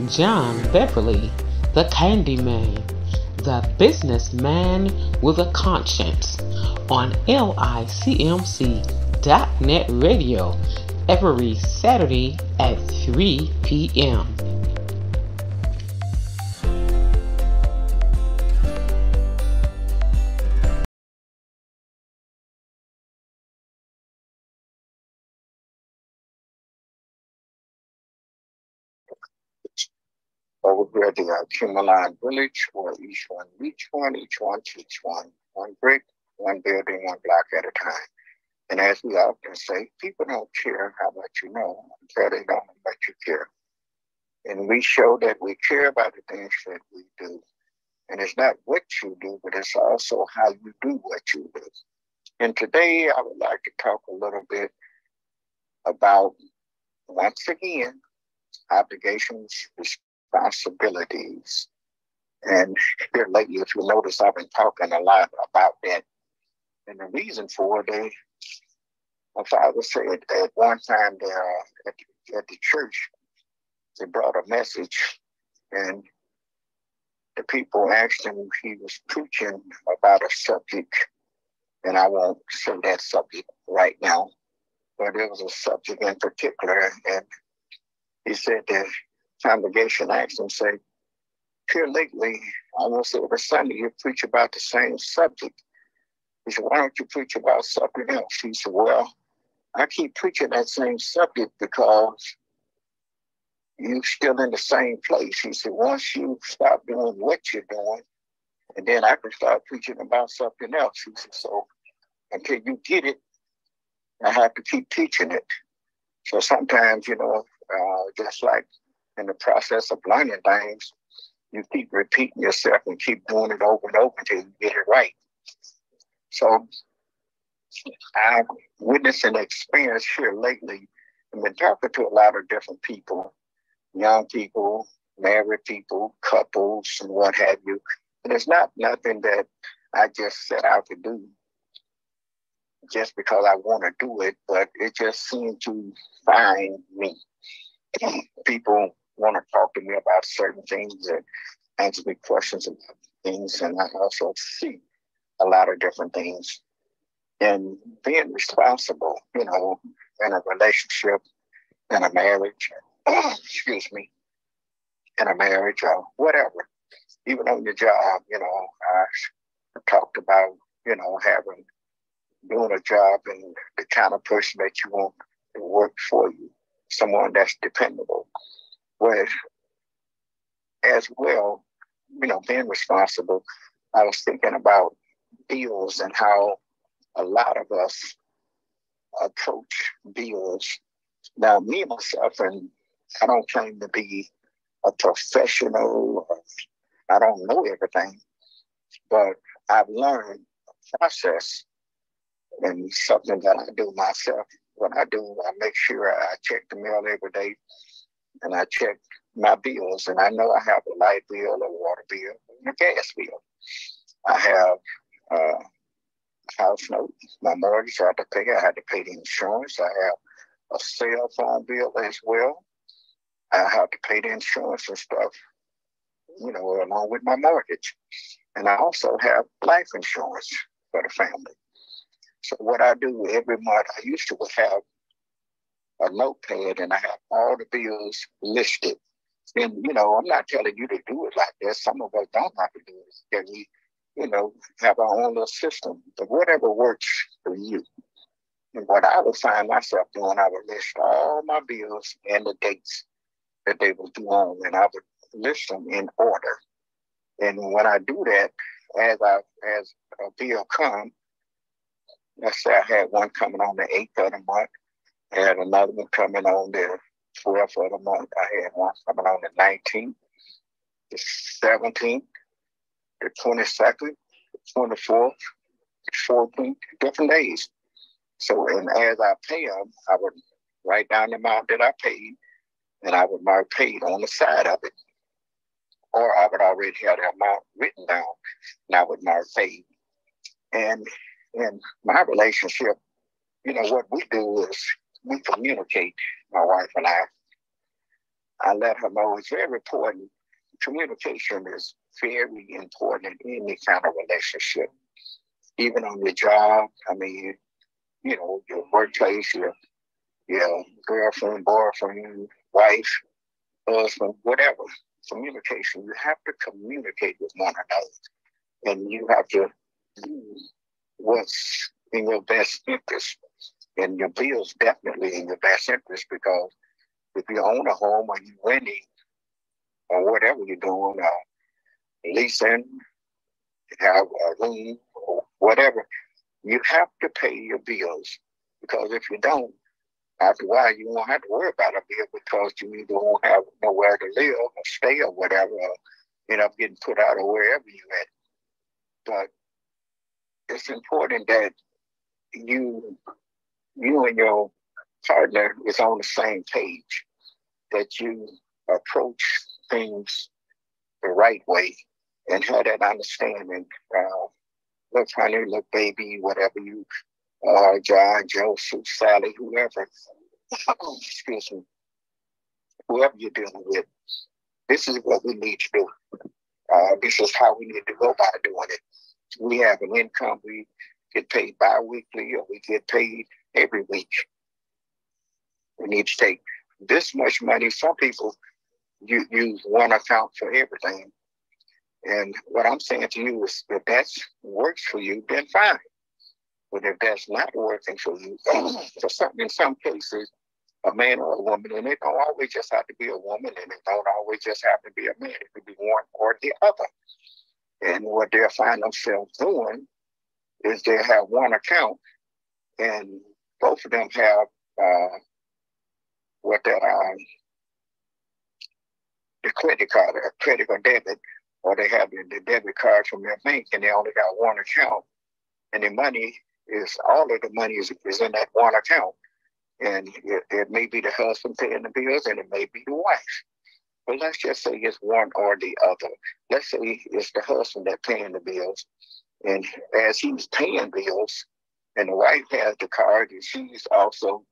John Beverly, the Candyman, the businessman with a conscience, on LICMC.net radio every Saturday at 3 p.m. Over here at the Al-Kubelan village, where each one reach one, each one teach one. One brick, one building, one block at a time. And as we often say, people don't care how much you know until they don't let you care. And we show that we care about the things that we do. And it's not what you do, but it's also how you do what you do. And today I would like to talk a little bit about, once again, obligations, responsibilities. And here lately, if you notice, I've been talking a lot about that. And the reason for it, my father said at one time there at the church, they brought a message, and the people asked him, he was preaching about a subject, and I won't say that subject right now, but it was a subject in particular, and he said the congregation asked him, say, here lately, almost every Sunday, you preach about the same subject. He said, why don't you preach about something else? He said, well, I keep preaching that same subject because you're still in the same place. He said, once you stop doing what you're doing, and then I can start preaching about something else. He said, so until you get it, I have to keep teaching it. So sometimes, just like in the process of learning things, you keep repeating yourself and keep doing it over and over until you get it right. So I've witnessed an experience here lately. I've been talking to a lot of different people, young people, married people, couples, and what have you. And it's not nothing that I just set out to do just because I want to do it, but it just seemed to find me. People want to talk to me about certain things and answer me questions about things, and I also see a lot of different things. And being responsible, in a relationship, in a marriage, in a marriage or whatever, even on your job, I talked about, doing a job and the kind of person that you want to work for you, someone that's dependable. But as well, being responsible, I was thinking about bills and how a lot of us approach bills. Now, me myself, and I don't claim to be a professional, I don't know everything, but I've learned a process and something that I do myself. What I do, I make sure I check the mail every day, and I check my bills, and I know I have a light bill, a water bill, and a gas bill. I have a house note, my mortgage I have to pay. I had to pay the insurance. I have a cell phone bill as well. I have to pay the insurance and stuff, along with my mortgage. And I also have life insurance for the family. So what I do every month, I used to have a notepad, and I have all the bills listed. And, I'm not telling you to do it like that. Some of us don't have to do it. That we, have our own little system. But whatever works for you. And what I would find myself doing, I would list all my bills and the dates that they will due on, and I would list them in order. And when I do that, as a bill comes, let's say I had one coming on the 8th of the month, I had another one coming on the 12th of the month, I had one coming on the 19th, the 17th, the 22nd, the 24th, the 14th, different days. So, and as I pay them, I would write down the amount that I paid, and I would mark paid on the side of it. Or I would already have the amount written down, and I would mark paid. And in my relationship, what we do is we communicate, my wife and I. I let her know it's very important. Communication is very important in any kind of relationship, even on your job. I mean, your workplace, your girlfriend, boyfriend, wife, husband, whatever. Communication. You have to communicate with one another, and you have to do what's in your best interest. And your bills definitely in your best interest, because if you own a home or you renting or whatever you're doing, leasing, have a room or whatever, you have to pay your bills, because if you don't, after a while, you won't have to worry about a bill, because you either won't have nowhere to live or stay or whatever, or end up getting put out or wherever you're at. But it's important that you and your partner is on the same page, that you approach things the right way and have that understanding. Look, honey, look, baby, whatever you are, John, Joseph, Sally, whoever, excuse me, whoever you're dealing with, this is what we need to do. This is how we need to go about doing it. We have an income. We get paid bi-weekly, or we get paid every week. We need to take this much money. Some people use one account for everything. And what I'm saying to you is, if that works for you, then fine. But if that's not working for you, in some cases, a man or a woman, and it don't always just have to be a woman, and it don't always just have to be a man. It could be one or the other. And what they'll find themselves doing is they have one account, and both of them have the credit card, or credit or debit, or they have the debit card from their bank, and they only got one account, and the money all of the money is in that one account. And it may be the husband paying the bills, and it may be the wife. But let's just say it's one or the other. Let's say it's the husband that's paying the bills. And as he's paying bills, and the wife has the card, and she's also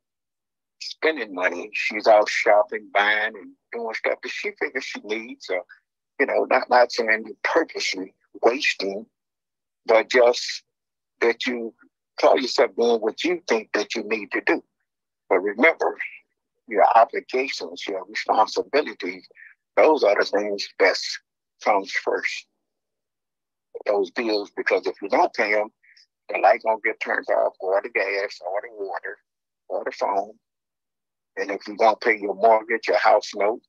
spending money. She's out shopping, buying, and doing stuff that she figures she needs. Or, not saying you purposely wasting, but just that you call yourself doing what you think that you need to do. But remember, your obligations, your responsibilities, those are the things that comes first. Those bills, because if you don't pay them, the light gonna get turned off, or the gas, or the water, or the phone. And if you don't pay your mortgage, your house note,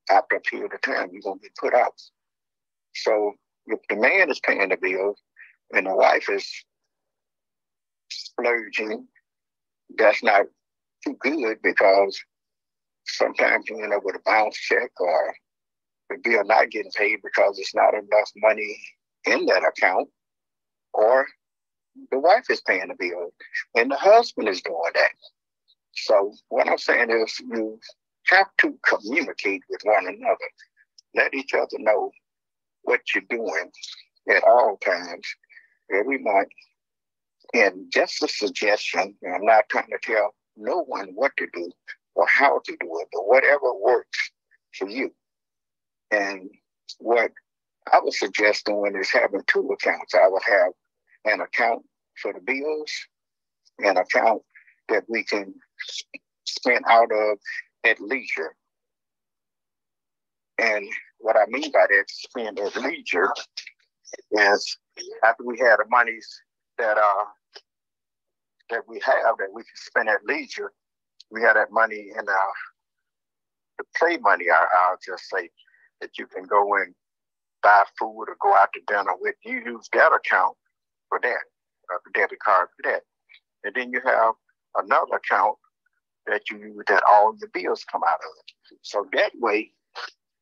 after a period of time, you're gonna get put out. So if the man is paying the bills and the wife is splurging, that's not too good, because sometimes you end up with a bounce check, or the bill not getting paid because it's not enough money in that account, or the wife is paying the bill and the husband is doing that. So what I'm saying is, you have to communicate with one another. Let each other know what you're doing at all times, every month. And just a suggestion, and I'm not trying to tell no one what to do or how to do it, but whatever works for you. And what I would suggest doing is having two accounts. I would have an account for the bills, an account that we can spend out of at leisure. And what I mean by that, spend at leisure, is after we have the monies that we have that we can spend at leisure, we have that money in the play money. I'll just say that you can go and buy food or go out to dinner with. You use that account for that, the debit card for that. And then you have another account that you use that all your bills come out of. So that way,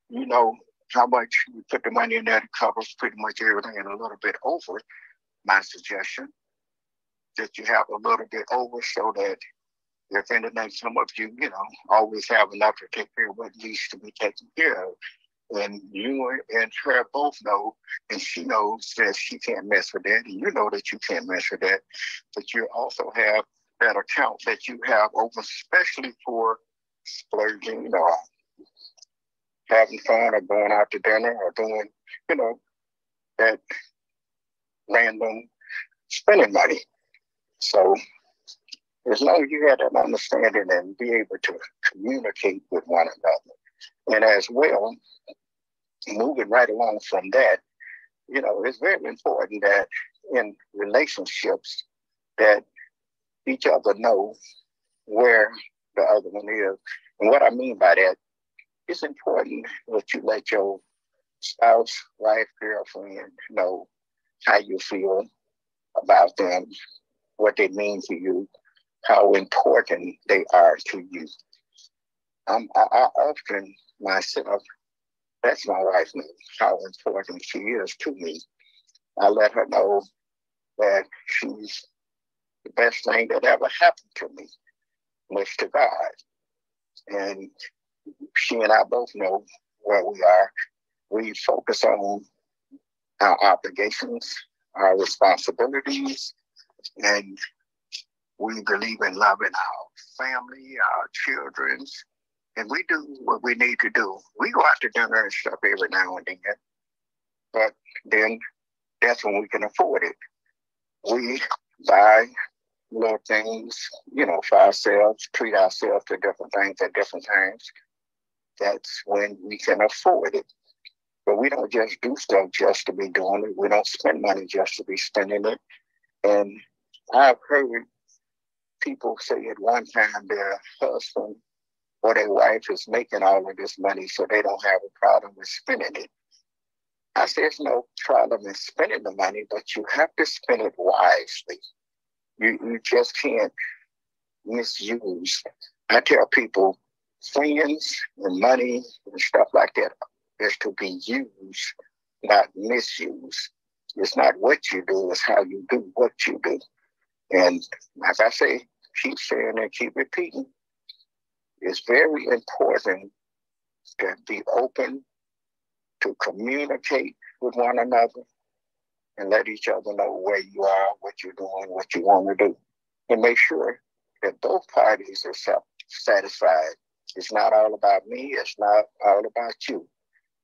you know how much you put the money in there to cover pretty much everything, and a little bit over. My suggestion that you have a little bit over, so that if anything come up, you always have enough to take care of what needs to be taken care of. And you and her both know, and she knows that she can't mess with that, and you know that you can't mess with that. But you also have that account that you have over, especially for splurging, having fun or going out to dinner or doing, that random spending money. So as long as you have that understanding and be able to communicate with one another. And as well, moving right along from that, it's very important that in relationships that each other know where the other one is. And what I mean by that, it's important that you let your spouse, wife, girlfriend know how you feel about them, what they mean to you, how important they are to you. I often myself, that's my wife knows how important she is to me. I let her know that she's the best thing that ever happened to me, much to God. And she and I both know where we are. We focus on our obligations, our responsibilities, and we believe in loving our family, our children, and we do what we need to do. We go out to dinner and stuff every now and then, but then that's when we can afford it. We buy little things, for ourselves, treat ourselves to different things at different times. That's when we can afford it. But we don't just do stuff just to be doing it. We don't spend money just to be spending it. And I've heard people say at one time their husband or their wife is making all of this money, so they don't have a problem with spending it. I say there's no problem in spending the money, but you have to spend it wisely. You just can't misuse. I tell people, friends and money and stuff like that is to be used, not misused. It's not what you do, it's how you do what you do. And like I say, keep saying and keep repeating. It's very important to be open, to communicate with one another, and let each other know where you are, what you're doing, what you want to do. And make sure that both parties are satisfied. It's not all about me. It's not all about you.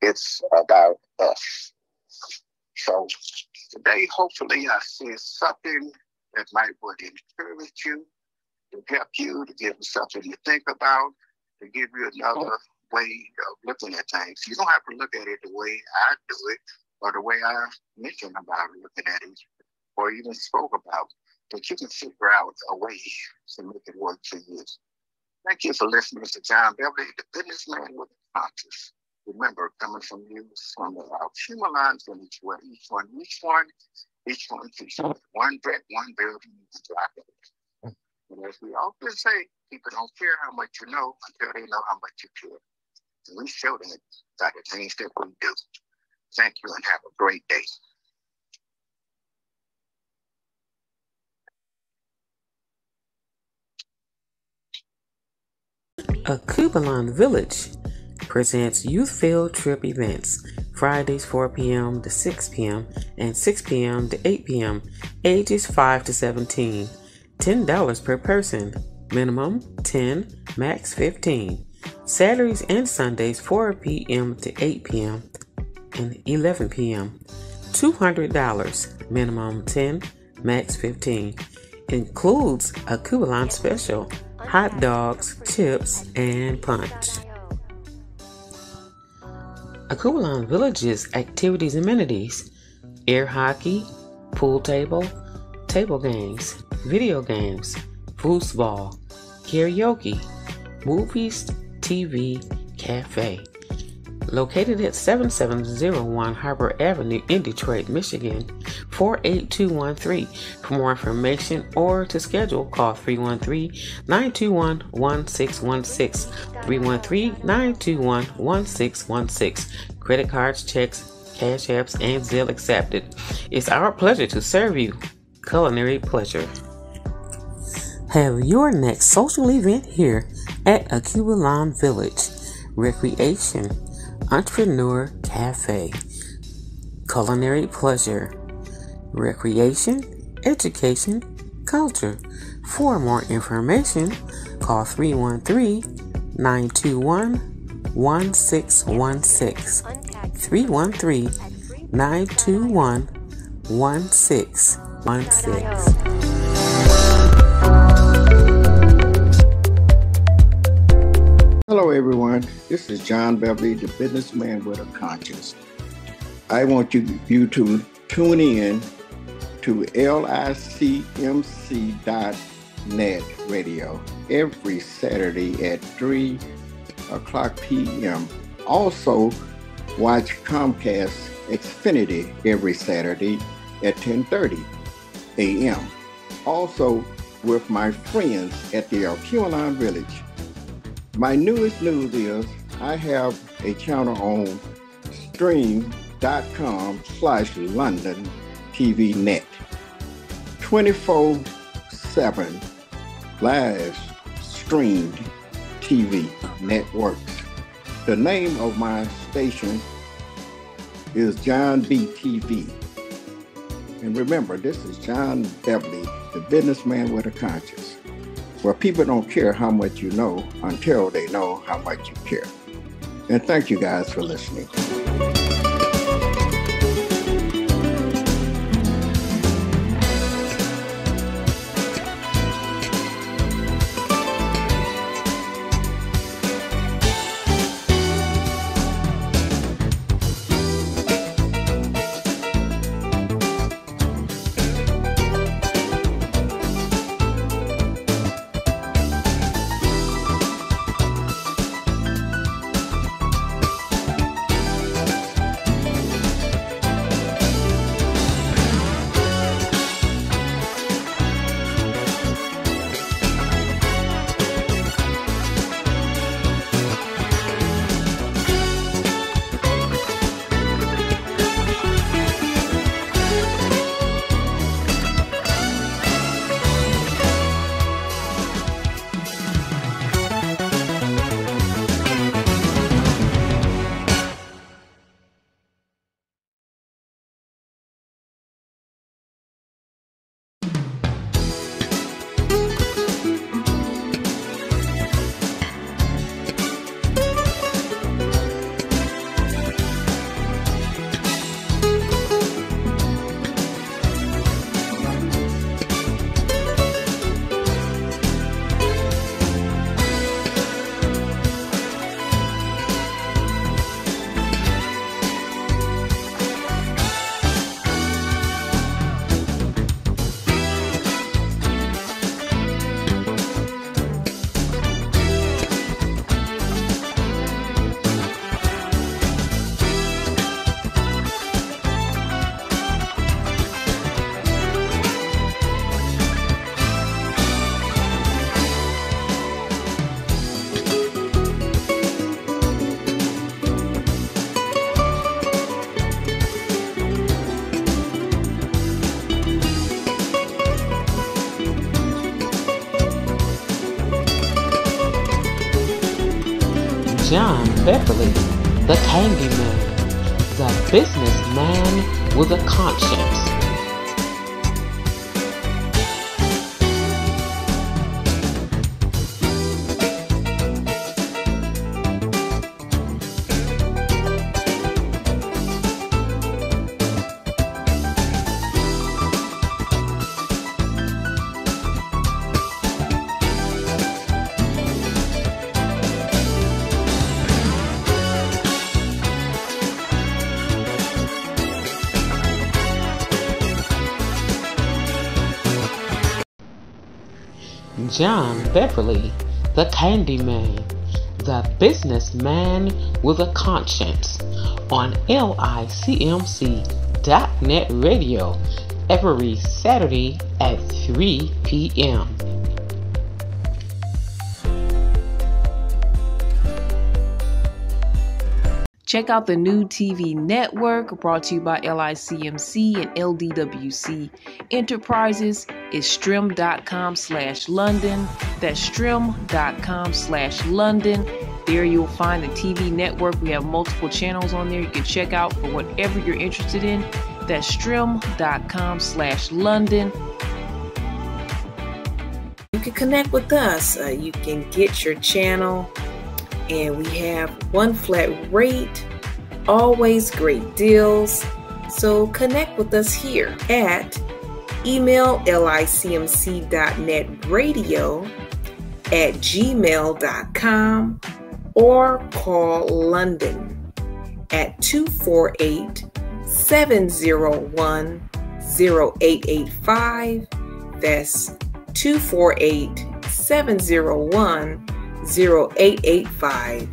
It's about us. So today, hopefully, I said something that would encourage you, to help you, to give you something to think about, to give you another way of looking at things. You don't have to look at it the way I do it or the way I mentioned about looking at it or even spoke about, but you can figure out a way to make it work for you. Thank you for listening to John Beverly, the businessman with a conscience. Remember, coming from you from the Al-Kubelan village, where each one teaches one bread, one building, and block. And as we often say, people don't care how much you know until they know how much you care. And we show that by the things that we do. Thank you and have a great day. Al-Kubelan Village presents youth field trip events Fridays 4 p.m. to 6 p.m. and 6 p.m. to 8 p.m. ages 5 to 17. $10 per person. Minimum 10, max 15. Saturdays and Sundays 4 p.m. to 8 p.m. and 11 p.m. $200. Minimum 10, max 15. Includes a Al-Kubelan special, hot dogs, chips, and punch. Al-Kubelan Village's activities and amenities: air hockey, pool table games, video games, foosball, karaoke, movies, TV, cafe. Located at 7701 Harbor Avenue in Detroit, Michigan, 48213. For more information or to schedule, call 313-921-1616, 313-921-1616. Credit cards, checks, cash apps, and Zelle accepted. It's our pleasure to serve you. Culinary pleasure. Have your next social event here at Al-Kubelan Village. Recreation, Entrepreneur Cafe, Culinary Pleasure, Recreation, Education, Culture. For more information, call 313-921-1616, 1616. 313-921-1616. Hello everyone, this is John Beverly, the businessman with a conscience. I want you to tune in to licmc.net radio every Saturday at 3 o'clock p.m. Also, watch Comcast Xfinity every Saturday at 10:30 a.m. Also, with my friends at the Al-Kubelan Village. My newest news is I have a channel on stream.com/London TV Net. 24/7 live streamed TV networks. The name of my station is John B TV. And remember, this is John Beverly, the businessman with a conscience, where people don't care how much you know until they know how much you care. And thank you guys for listening. John Beverly, the Candyman, the businessman with a conscience. John Beverly, the Candyman, the businessman with a conscience, on LICMC.net radio every Saturday at 3 p.m. Check out the new TV network brought to you by LICMC and LDWC Enterprises. It's strim.com/London. That's strim.com/London. There you'll find the TV network. We have multiple channels on there you can check out for whatever you're interested in. That's strim.com/London. You can connect with us. You can get your channel and we have one flat rate, always great deals. So connect with us here at email licmc.netradio@gmail.com or call London at 248-701-0885. That's 248-701-0885.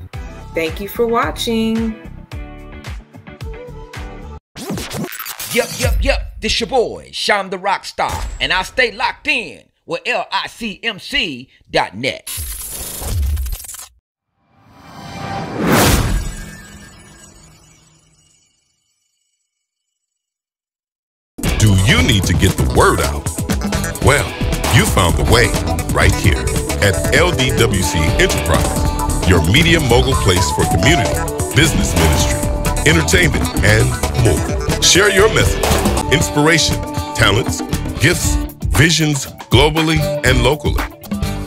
Thank you for watching. Yep. This your boy, Sham the Rockstar, and I'll stay locked in with licmc.net. Do you need to get the word out? Well, you found the way right here at LDWC Enterprise, your media mogul place for community, business ministry, entertainment, and more. Share your message, inspiration, talents, gifts, visions globally and locally.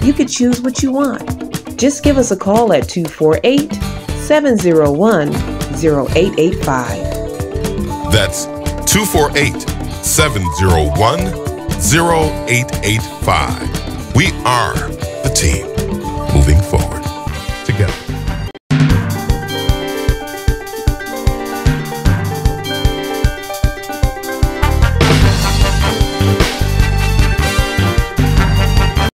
You can choose what you want. Just give us a call at 248-701-0885. That's 248-701-0885. We are the team moving forward.